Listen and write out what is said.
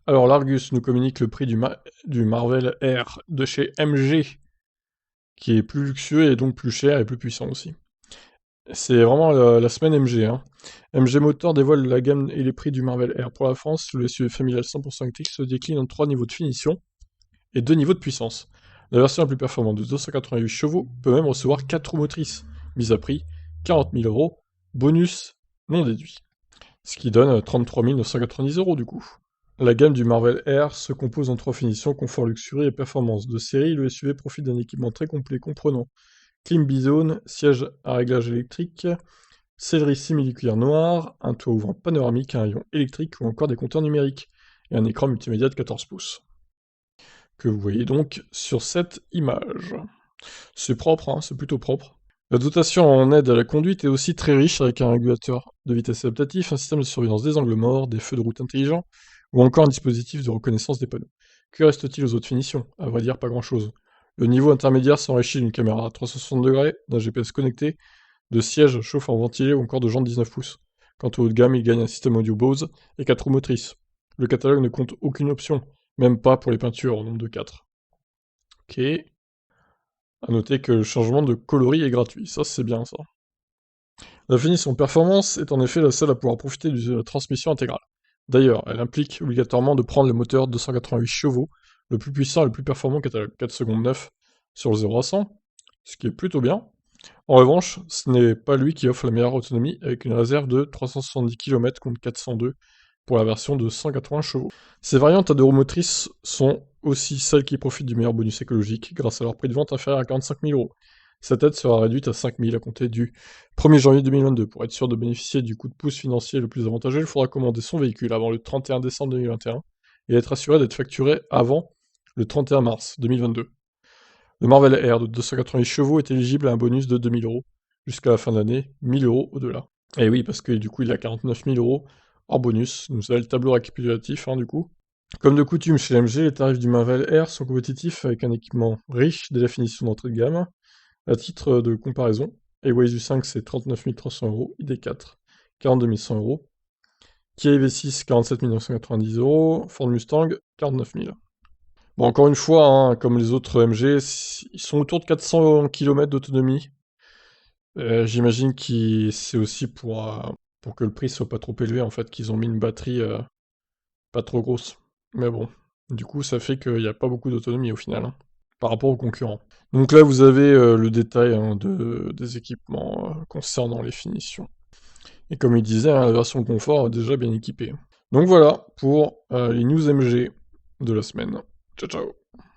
Alors l'Argus nous communique le prix du Marvel R de chez MG, qui est plus luxueux et donc plus cher et plus puissant aussi. C'est vraiment la semaine MG, hein. MG Motor dévoile la gamme et les prix du Marvel R. Pour la France, le SUV familial 100% électrique se décline en 3 niveaux de finition et 2 niveaux de puissance. La version la plus performante de 288 chevaux peut même recevoir 4 roues motrices, mise à prix 40 000 euros, bonus non déduit. Ce qui donne 33 990 euros du coup. La gamme du Marvel R se compose en 3 finitions, confort, luxury et performance. De série, le SUV profite d'un équipement très complet comprenant clim bizone, siège à réglage électrique, sellerie simili-cuir noir, un toit ouvrant panoramique, un rayon électrique ou encore des compteurs numériques, et un écran multimédia de 14 pouces, que vous voyez donc sur cette image. C'est propre, hein, c'est plutôt propre. La dotation en aide à la conduite est aussi très riche avec un régulateur de vitesse adaptatif, un système de surveillance des angles morts, des feux de route intelligents, ou encore un dispositif de reconnaissance des panneaux. Que reste-t-il aux autres finitions? À vrai dire, pas grand-chose. Le niveau intermédiaire s'enrichit d'une caméra à 360 degrés, d'un GPS connecté, de sièges chauffants ventilés ou encore de jantes 19 pouces. Quant au haut de gamme, il gagne un système audio Bose et 4 roues motrices. Le catalogue ne compte aucune option, même pas pour les peintures au nombre de 4. Ok. A noter que le changement de coloris est gratuit, ça c'est bien ça. La finition performance est en effet la seule à pouvoir profiter de la transmission intégrale. D'ailleurs, elle implique obligatoirement de prendre le moteur 288 chevaux, le plus puissant et le plus performant catalogue, 4 secondes 9 sur le 0 à 100, ce qui est plutôt bien. En revanche, ce n'est pas lui qui offre la meilleure autonomie avec une réserve de 370 km contre 402 pour la version de 180 chevaux. Ces variantes à 2 roues motrices sont aussi celles qui profitent du meilleur bonus écologique grâce à leur prix de vente inférieur à 45 000 euros. Cette aide sera réduite à 5 000 à compter du 1er janvier 2022. Pour être sûr de bénéficier du coup de pouce financier le plus avantageux, il faudra commander son véhicule avant le 31 décembre 2021 et être assuré d'être facturé avant le 31 mars 2022. Le Marvel R de 288 chevaux est éligible à un bonus de 2000 euros jusqu'à la fin de l'année, 1000 euros au-delà. Et oui, parce que du coup, il a 49 000 euros hors bonus. Vous avez le tableau récapitulatif, hein, du coup. Comme de coutume chez MG, les tarifs du Marvel R sont compétitifs avec un équipement riche dès la finition d'entrée de gamme. À titre de comparaison, Airways U5 c'est 39 300 euros, ID4 42 100 euros, Kia EV6 47 990 euros, Ford Mustang 49 000. Bon, encore une fois, hein, comme les autres MG, ils sont autour de 400 km d'autonomie. J'imagine que c'est aussi pour que le prix soit pas trop élevé, en fait, qu'ils ont mis une batterie pas trop grosse. Mais bon, du coup, ça fait qu'il n'y a pas beaucoup d'autonomie au final, hein, par rapport aux concurrents. Donc là, vous avez le détail hein, des équipements concernant les finitions. Et comme il disait, hein, la version confort est déjà bien équipée. Donc voilà pour les news MG de la semaine. Ciao ciao.